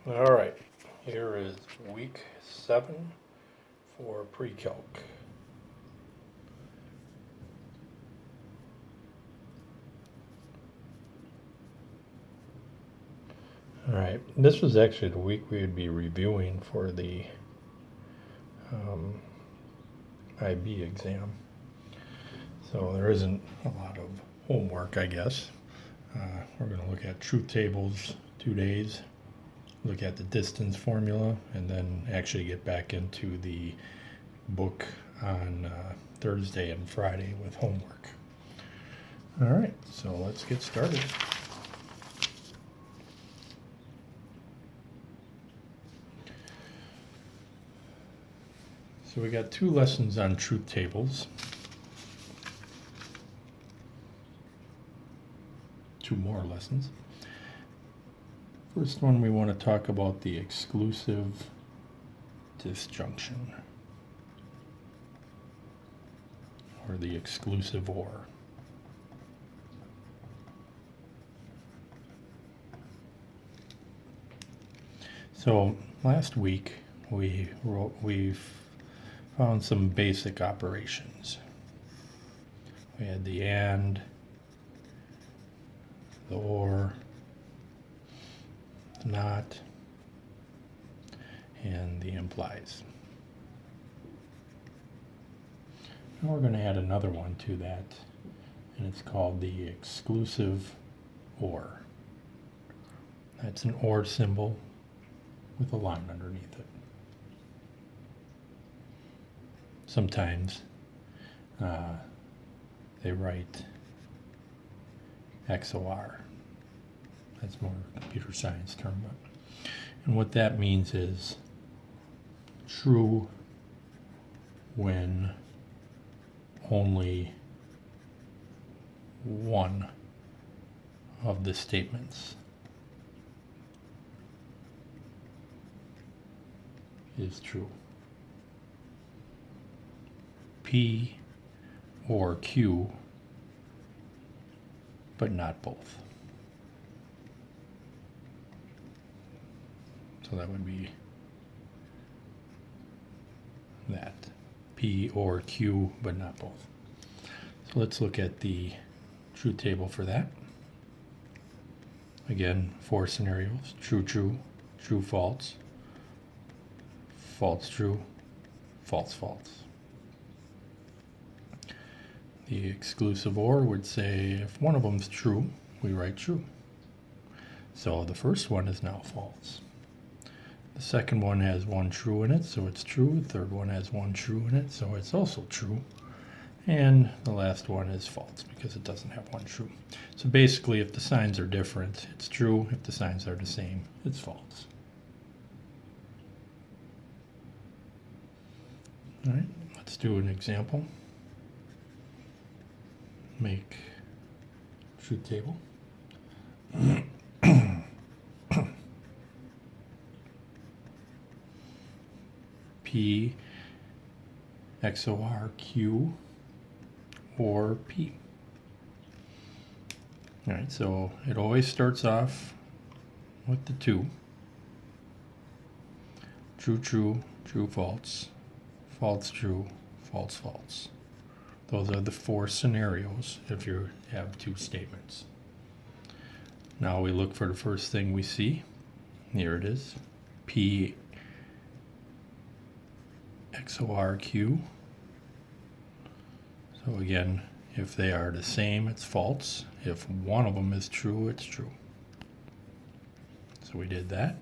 All right, here is week 7 for Precalc. All right, this was actually the week we would be reviewing for the IB exam. So there isn't a lot of homework, I guess. We're going to look at truth tables 2 days, look at the distance formula, and then actually get back into the book on Thursday and Friday with homework. All right, so let's get started. So we got 2 lessons on truth tables. 2 more lessons. First one, we want to talk about the exclusive disjunction, or the exclusive or. So last week we found some basic operations. We had the and, the or, the not, and the implies. Now we're going to add another one to that, and it's called the exclusive or. That's an or symbol with a line underneath it. Sometimes they write XOR. That's more computer science term. And what that means is true when only one of the statements is true. P or Q, but not both. So that would be that. P or Q, but not both. So let's look at the truth table for that. Again, 4 scenarios: true, true, true, false, false, true, false, false. The exclusive or would say if one of them is true, we write true. So the first one is now false. The second one has 1 true in it, so it's true. The third one has 1 true in it, so it's also true. And the last one is false because it doesn't have 1 true. So basically, if the signs are different, it's true. If the signs are the same, it's false. All right, let's do an example. Make truth table. P XOR Q or P. All right, so it always starts off with the 2. True, true, true, false, false, true, false, false. Those are the 4 scenarios if you have 2 statements. Now we look for the first thing we see. Here it is. P XOR Q. So again, if they are the same, it's false. If one of them is true, it's true. So we did that.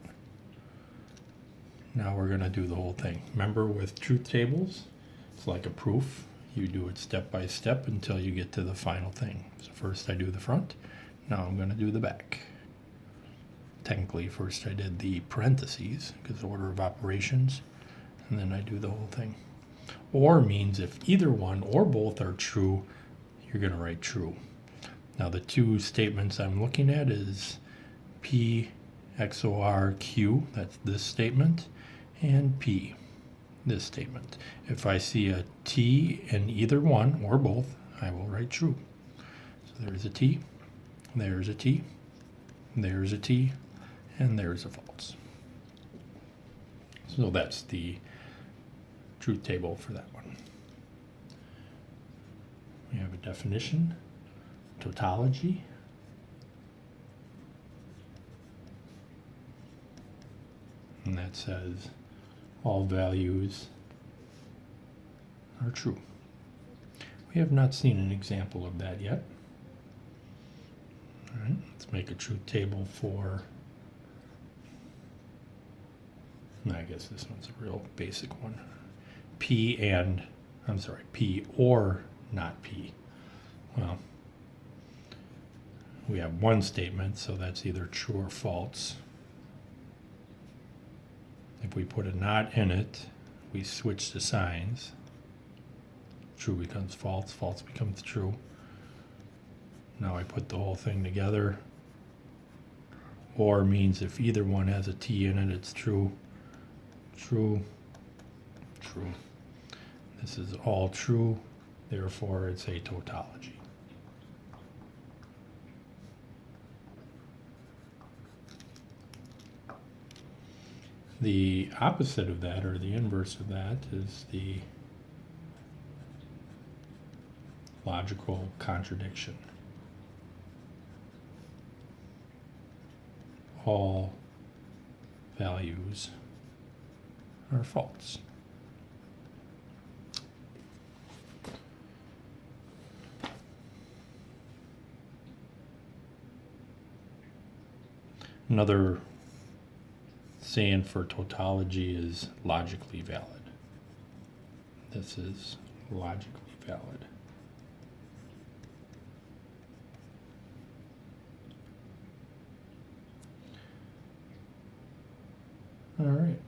Now we're going to do the whole thing. Remember, with truth tables, it's like a proof. You do it step by step until you get to the final thing. So first I do the front. Now I'm going to do the back. Technically, first I did the parentheses because order of operations, and then I do the whole thing. Or means if either one or both are true, you're going to write true. Now the 2 statements I'm looking at is P XOR Q, that's this statement, and P, this statement. If I see a T in either one or both, I will write true. So there's a T, there's a T, there's a T, and there's a false. So that's the truth table for that one. We have a definition, tautology, and that says all values are true. We have not seen an example of that yet. All right, let's make a truth table for, I guess this one's a real basic one. P or not P. Well, we have one statement, so that's either true or false. If we put a not in it, we switch the signs. True becomes false, false becomes true. Now I put the whole thing together. Or means if either one has a T in it, it's true, true, true. This is all true, therefore it's a tautology. The opposite of that, or the inverse of that, is the logical contradiction. All values are false. Another saying for tautology is logically valid. This is logically valid. All right.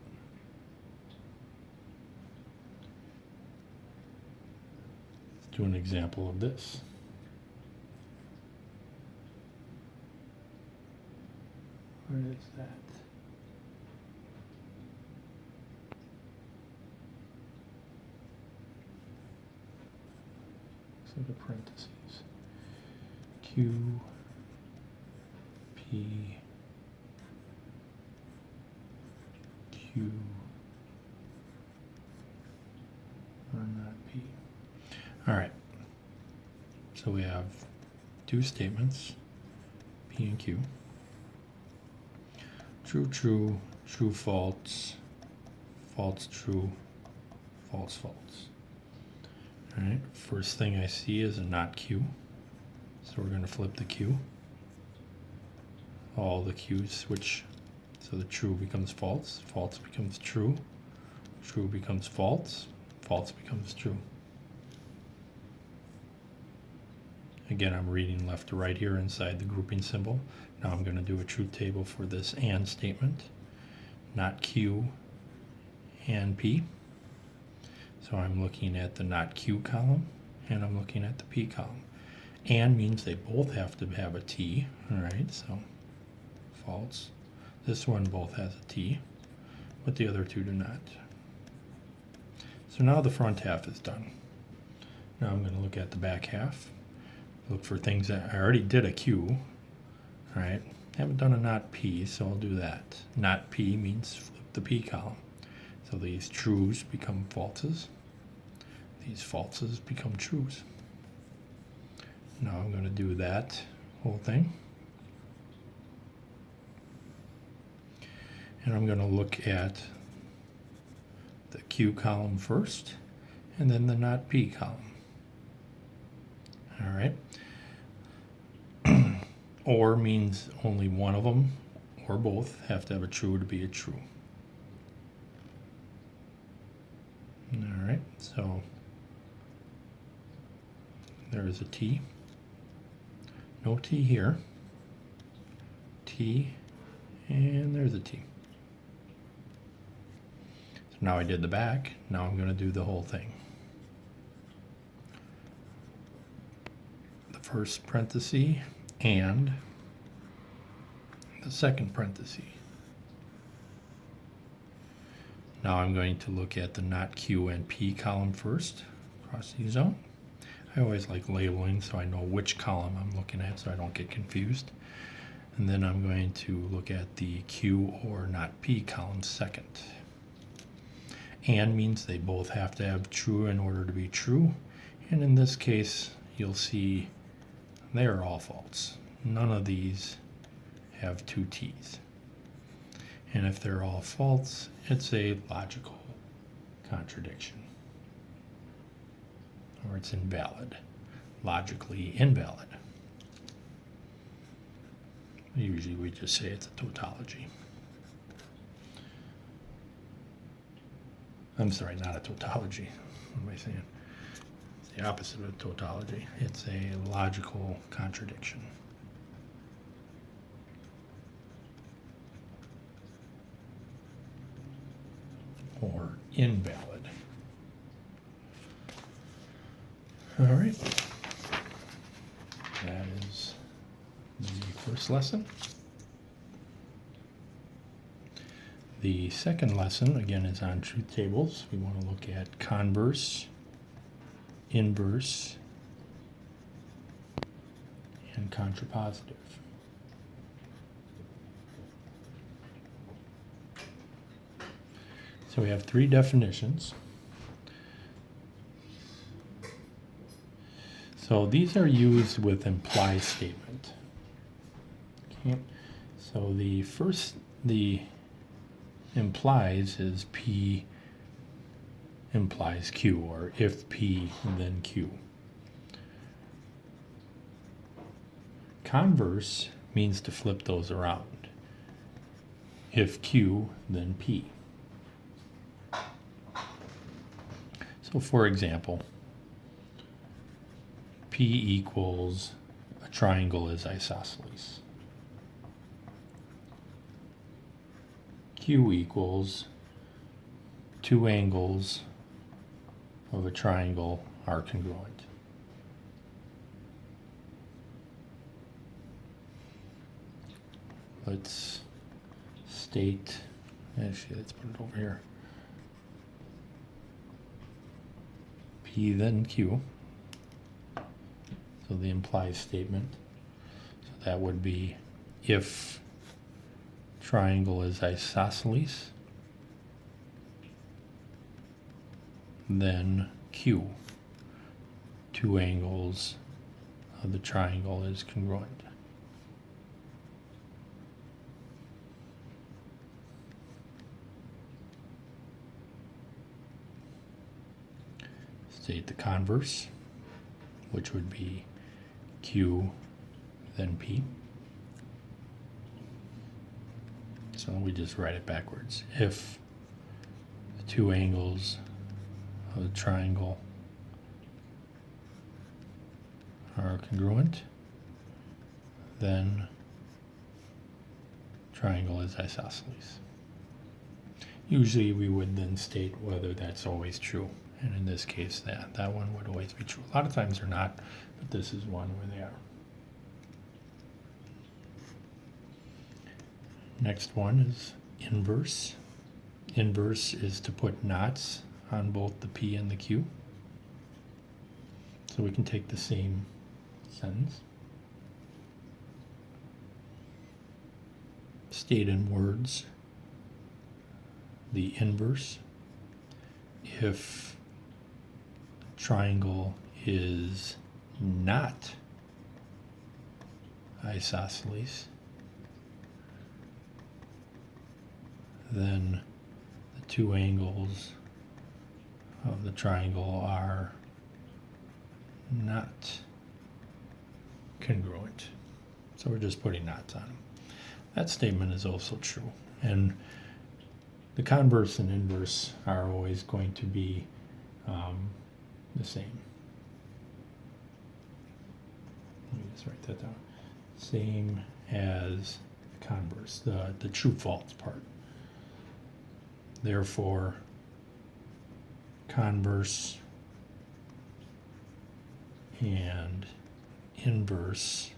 Let's do an example of this. Where is that? So the parentheses. Q, P, Q, or not P. All right. So we have two statements, P and Q. True, true, true, false, false, true, false, false. All right, first thing I see is a not Q. So we're going to flip the Q. All the Q's switch. So the true becomes false, false becomes true, true becomes false, false becomes true. Again, I'm reading left to right here inside the grouping symbol. Now I'm going to do a truth table for this AND statement, not Q and P. So I'm looking at the not Q column, and I'm looking at the P column. AND means they both have to have a T, all right, so false. This one both has a T, but the other two do not. So now the front half is done. Now I'm going to look at the back half. Look for things that I already did a Q, all right? Haven't done a not P, so I'll do that. Not P means flip the P column. So these trues become falses. These falses become trues. Now I'm going to do that whole thing. And I'm going to look at the Q column first, and then the not P column. All right. Or means only one of them, or both, have to have a true to be a true. All right, so there is a T. No T here. T, and there's a T. So now I did the back. Now I'm going to do the whole thing. The first parenthesis and the second parenthesis. Now I'm going to look at the not Q and P column first, cross these out. I always like labeling so I know which column I'm looking at so I don't get confused. And then I'm going to look at the Q or not P column second. and means they both have to have true in order to be true. And in this case, you'll see they are all false. None of these have two t's. And if they're all false, it's a logical contradiction. Or it's invalid, logically invalid. Usually we just say it's a tautology. I'm sorry, not a tautology. What am I saying? It's the opposite of a tautology. It's a logical contradiction. Or invalid. All right. That is the first lesson. The second lesson, again, is on truth tables. We want to look at converse, inverse, and contrapositive. So we have three definitions. So these are used with imply statement. Okay. So the first, the implies is P implies Q, or if P, then Q. Converse means to flip those around. If Q, then P. So for example, P equals a triangle is isosceles. Q equals two angles of a triangle are congruent. Let's state, actually let's put it over here. P then Q. So the implies statement. So that would be if triangle is isosceles, then Q, two angles of the triangle is congruent. State the converse, which would be Q, then P. So we just write it backwards. If the two angles of the triangle are congruent, then triangle is isosceles. Usually we would then state whether that's always true. And in this case, that one would always be true. A lot of times they're not, but this is one where they are. Next one is inverse. Inverse is to put knots on both the P and the Q. So we can take the same sentence, state in words the inverse. If triangle is not isosceles, then the two angles of the triangle are not congruent. So we're just putting knots on them. That statement is also true. And the converse and inverse are always going to be the same. Let me just write that down. Same as converse, the true false part. Therefore, converse and inverse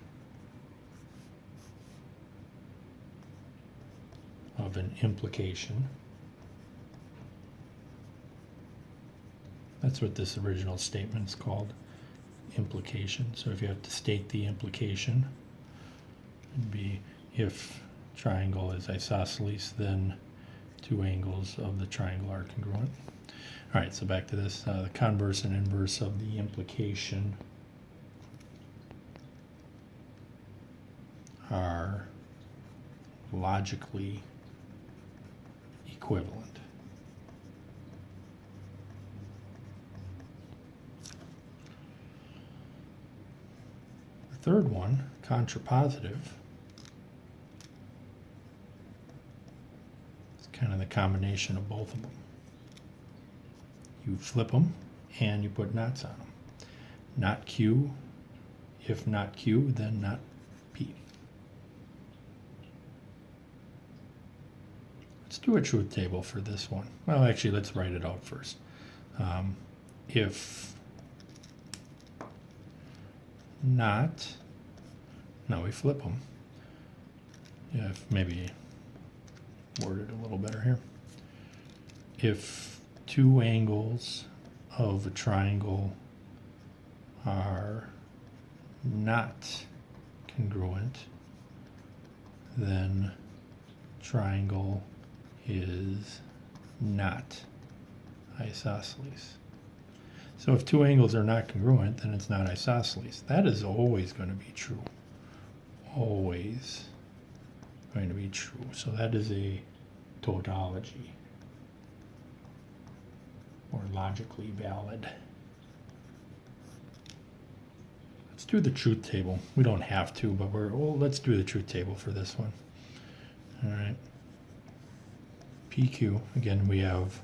of an implication. That's what this original statement is called, implication. So if you have to state the implication, it'd be if triangle is isosceles, then two angles of the triangle are congruent. All right, so back to this, the converse and inverse of the implication are logically equivalent. The third one, contrapositive, it's kind of the combination of both of them. You flip them and you put knots on them. Not Q, if not Q, then not P. Let's do a truth table for this one. Well, actually, let's write it out first. If not, no, we flip them. Yeah, if maybe word it a little better here. If two angles of a triangle are not congruent, then triangle is not isosceles. So if two angles are not congruent, then it's not isosceles. That is always going to be true. Always going to be true. So that is a tautology, or logically valid. Let's do the truth table. We don't have to, but let's do the truth table for this one. All right. PQ, again, we have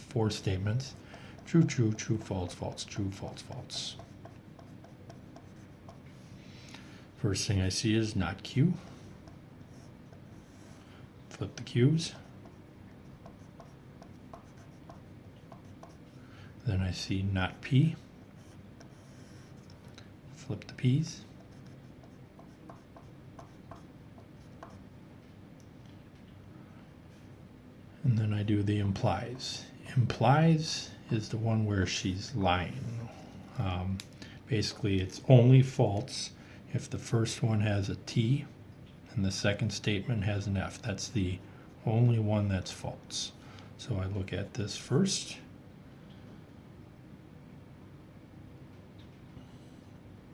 four statements. True, true, true, false, false, true, false, false. First thing I see is not Q. Flip the Q's. Then I see not P. Flip the P's. And then I do the implies. Implies is the one where she's lying. Basically, it's only false if the first one has a T and the second statement has an F. That's the only one that's false. So I look at this first.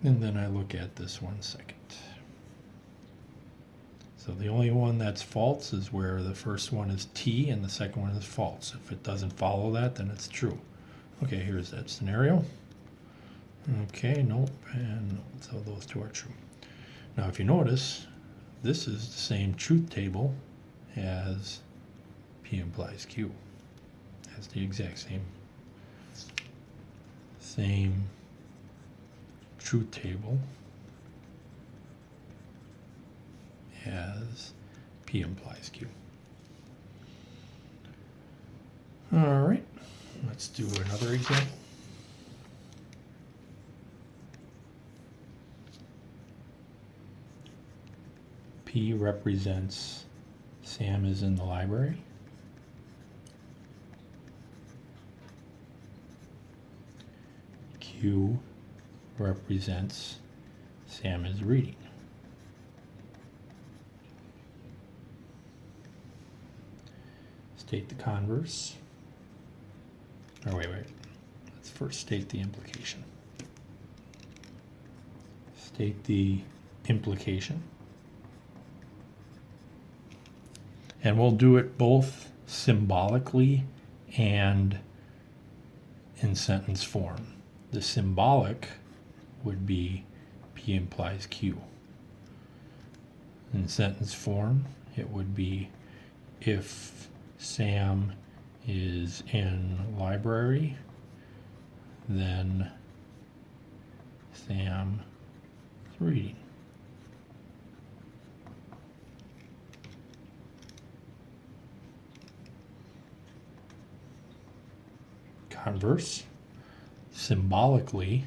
And then I look at this one second. So the only one that's false is where the first one is T and the second one is false. If it doesn't follow that, then it's true. Okay, here's that scenario. Okay, nope, and nope. So those two are true. Now if you notice, this is the same truth table as P implies Q. That's the exact same truth table as P implies Q. All right, let's do another example. P represents Sam is in the library. Q represents Sam is reading. State the converse. Oh, wait. Let's first state the implication. State the implication. And we'll do it both symbolically and in sentence form. The symbolic would be P implies Q. In sentence form, it would be if Sam is in library, then Sam is reading. Converse, symbolically,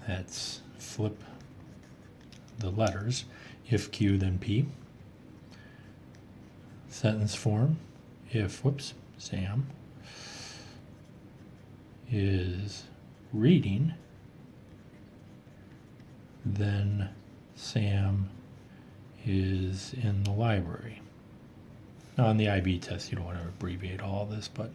that's flip the letters. If Q, then P. Sentence form, if, Sam is reading, then Sam is in the library. Now on the IB test, you don't want to abbreviate all this, but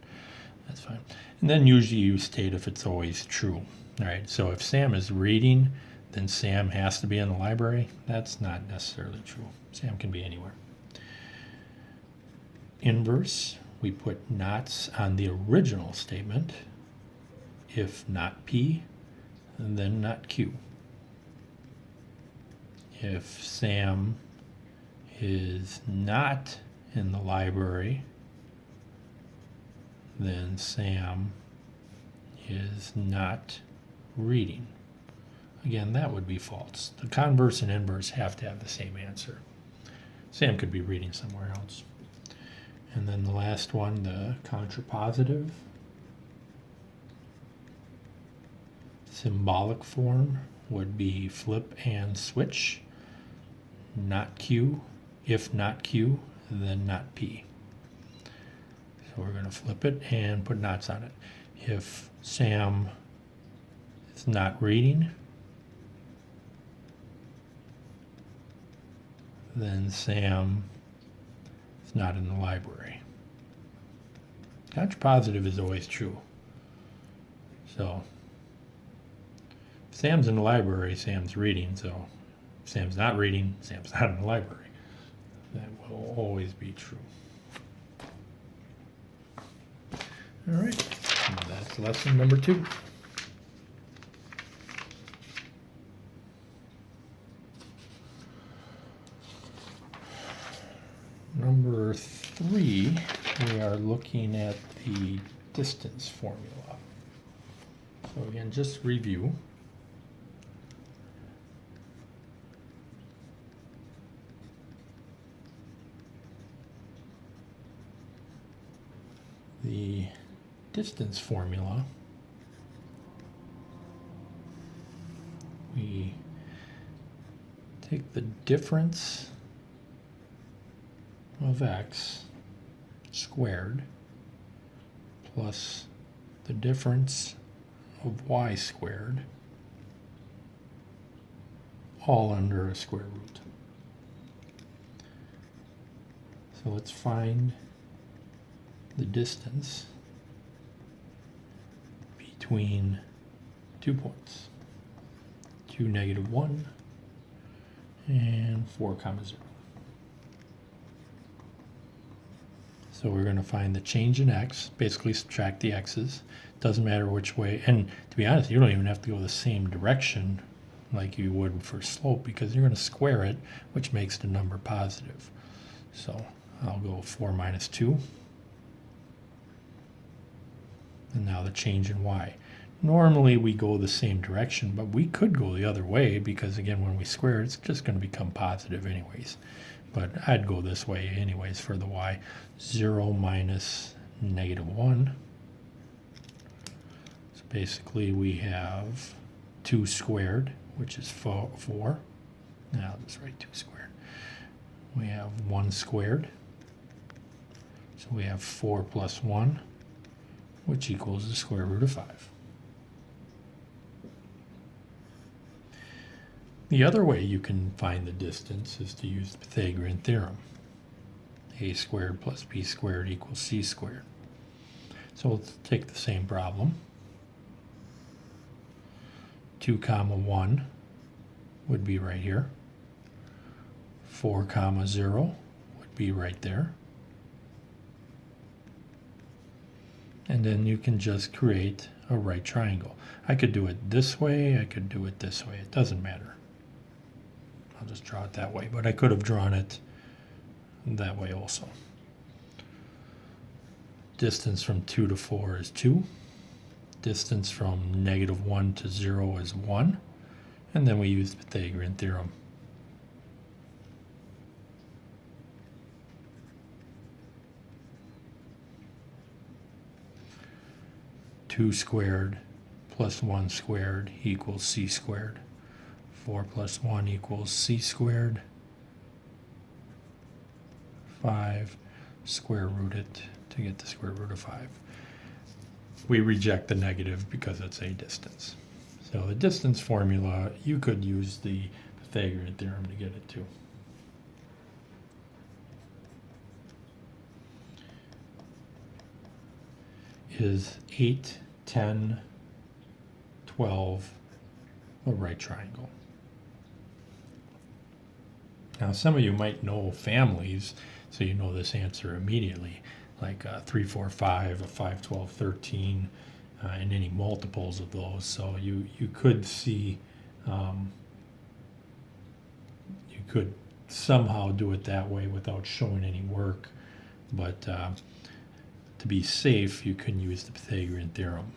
that's fine. And then usually you state if it's always true. All right, so if Sam is reading, then Sam has to be in the library. That's not necessarily true. Sam can be anywhere. Inverse, we put nots on the original statement. If not P, then not Q. If Sam is not in the library, then Sam is not reading. Again, that would be false. The converse and inverse have to have the same answer. Sam could be reading somewhere else. And then the last one, the contrapositive. Symbolic form would be flip and switch. Not Q. If not Q, then not P. So we're going to flip it and put knots on it. If Sam is not reading, then Sam is not in the library. Contrapositive is always true. So if Sam's in the library, Sam's reading. So if Sam's not reading, Sam's not in the library. That will always be true. All right, that's lesson number 2. Number 3, we are looking at the distance formula. So again, just review. The distance formula, we take the difference of x squared plus the difference of y squared, all under a square root. So let's find the distance between 2 points, 2, -1, and 4, 0. So we're going to find the change in x, basically subtract the x's. Doesn't matter which way, and to be honest, you don't even have to go the same direction like you would for slope, because you're going to square it, which makes the number positive. So I'll go 4 minus 2. And now the change in y. Normally we go the same direction, but we could go the other way because, again, when we square it, it's just going to become positive anyways. But I'd go this way anyways for the y. 0 minus -1. So basically we have 2 squared, which is 4. Now I'll just write 2 squared. We have 1 squared. So we have 4 plus 1, which equals the square root of 5. The other way you can find the distance is to use the Pythagorean theorem. A squared plus b squared equals c squared. So let's take the same problem. 2, 1 would be right here. 4, 0 would be right there. And then you can just create a right triangle. I could do it this way, I could do it this way, it doesn't matter. I'll just draw it that way, but I could have drawn it that way also. Distance from 2 to 4 is 2. Distance from -1 to 0 is 1. And then we use the Pythagorean theorem. Two squared plus 1 squared equals c squared. 4 plus 1 equals c squared. 5, square root it to get the square root of 5. We reject the negative because it's a distance. So the distance formula, you could use the Pythagorean theorem to get it too. is 8, 10, 12, a right triangle. Now, some of you might know families, so you know this answer immediately, like 3, 4, 5, a 5, 12, 13, and any multiples of those. So you could see, you could somehow do it that way without showing any work, but to be safe, you can use the Pythagorean theorem.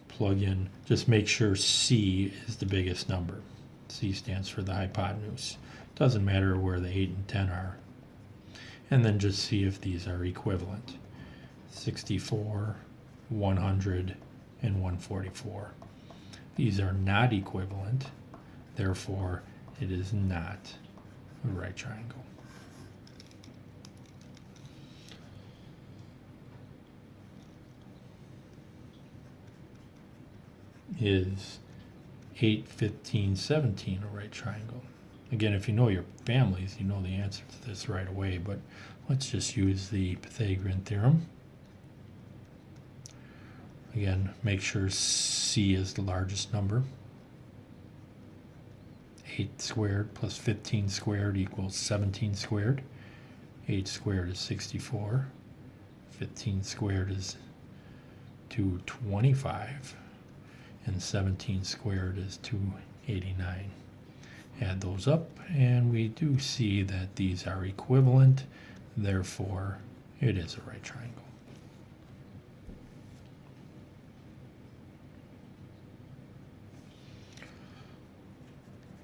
Plug in, just make sure C is the biggest number. C stands for the hypotenuse. Doesn't matter where the 8 and 10 are. And then just see if these are equivalent. 64, 100, and 144. These are not equivalent, therefore it is not a right triangle. Is 8, 15, 17 a right triangle? Again, if you know your families, you know the answer to this right away, but let's just use the Pythagorean theorem. Again, make sure C is the largest number. 8 squared plus 15 squared equals 17 squared. 8 squared is 64. 15 squared is 225. And 17 squared is 289. Add those up, and we do see that these are equivalent, therefore it is a right triangle.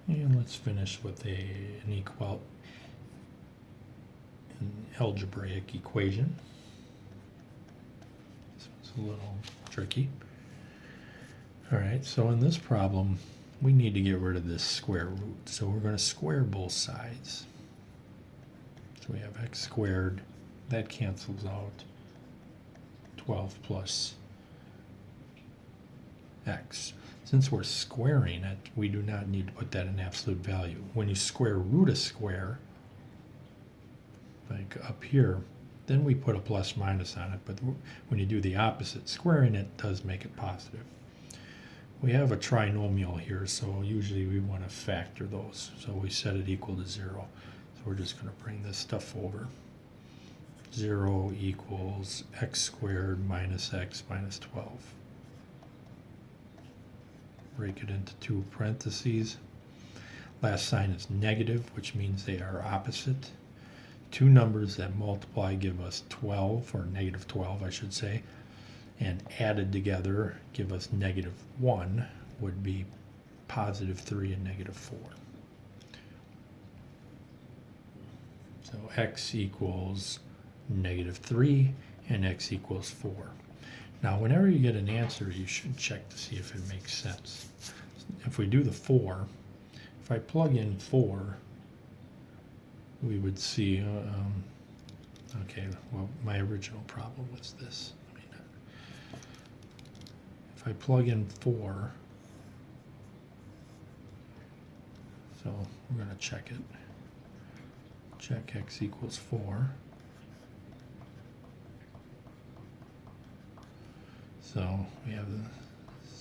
And let's finish with an algebraic equation. This one's a little tricky. All right, so in this problem, we need to get rid of this square root. So we're going to square both sides. So we have x squared. That cancels out 12 plus x. Since we're squaring it, we do not need to put that in absolute value. When you square root a square, like up here, then we put a plus minus on it. But when you do the opposite, squaring it does make it positive. We have a trinomial here, so usually we want to factor those. So we set it equal to 0. So we're just going to bring this stuff over. 0 equals x squared minus x minus 12. Break it into 2 parentheses. Last sign is negative, which means they are opposite. 2 numbers that multiply give us 12, or negative 12, I should say. And added together give us negative 1, would be positive 3 and negative 4. So x equals negative 3 and x equals 4. Now whenever you get an answer, you should check to see if it makes sense. If we do the 4, if I plug in 4, we would see, okay, well my original problem was this. If I plug in 4, so we're going to check it. Check x equals 4. So we have the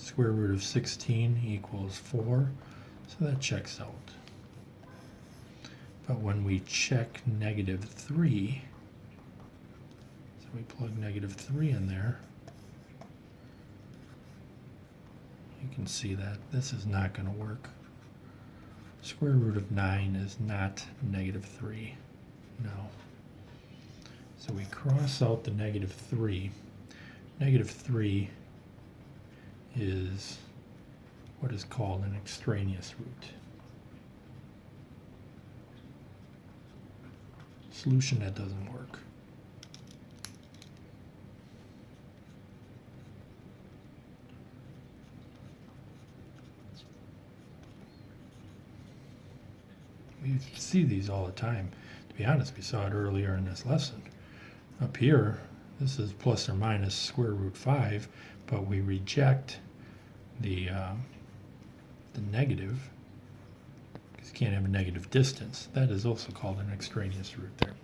square root of 16 equals 4, so that checks out. But when we check negative 3, so we plug negative 3 in there, you can see that this is not going to work. Square root of 9 is not negative 3. No. So we cross out the negative 3. Negative 3 is what is called an extraneous root. Solution that doesn't work. We see these all the time. To be honest, we saw it earlier in this lesson. Up here, this is plus or minus square root 5, but we reject the negative, because you can't have a negative distance. That is also called an extraneous root there.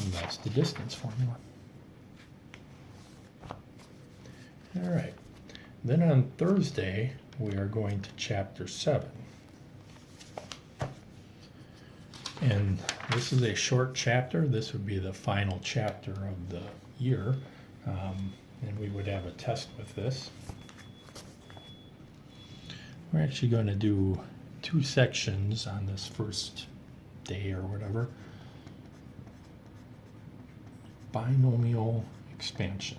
And that's the distance formula. All right. Then on Thursday, we are going to chapter 7. And this is a short chapter. This would be the final chapter of the year. And we would have a test with this. We're actually going to do 2 sections on this first day or whatever. Binomial expansion.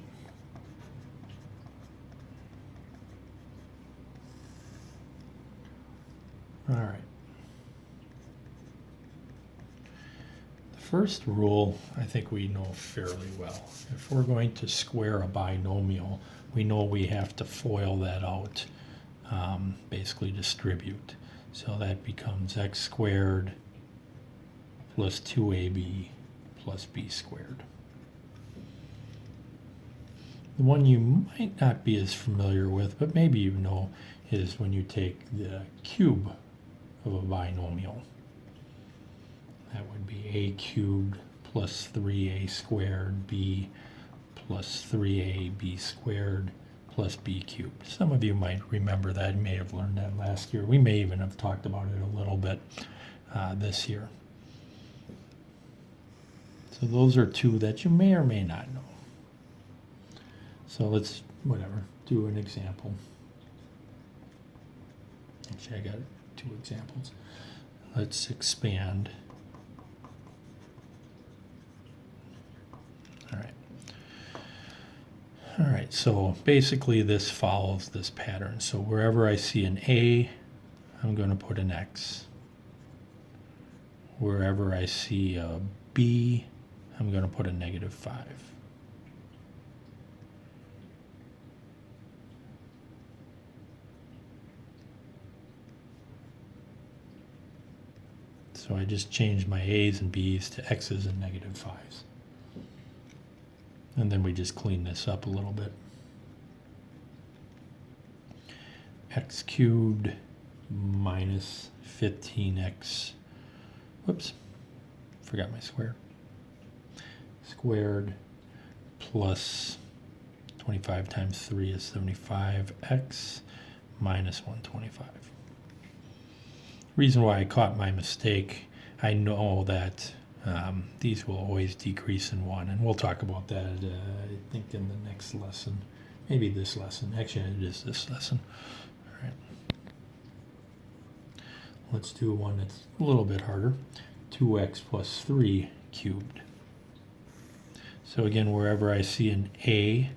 All right. The first rule I think we know fairly well. If we're going to square a binomial, we know we have to FOIL that out, basically distribute. So that becomes x squared plus 2ab plus b squared. The one you might not be as familiar with, but maybe you know, is when you take the cube of a binomial. That would be a cubed plus 3a squared b plus 3ab squared plus b cubed. Some of you might remember that. You may have learned that last year. We may even have talked about it a little bit this year. So those are 2 that you may or may not know. So let's, do an example. Actually, I got 2 examples. Let's expand. All right, so basically this follows this pattern. So wherever I see an A, I'm going to put an X. Wherever I see a B, I'm going to put a -5. So I just changed my A's and B's to X's and -5s. And then we just clean this up a little bit. X cubed minus 15x, whoops, forgot my square, squared plus 25 times 3 is 75x minus 125. Reason why I caught my mistake, I know that these will always decrease in 1, and we'll talk about that I think in the next lesson, maybe this lesson. Actually, it is this lesson. All right, let's do one that's a little bit harder. 2x plus 3 cubed. So again, wherever I see an A,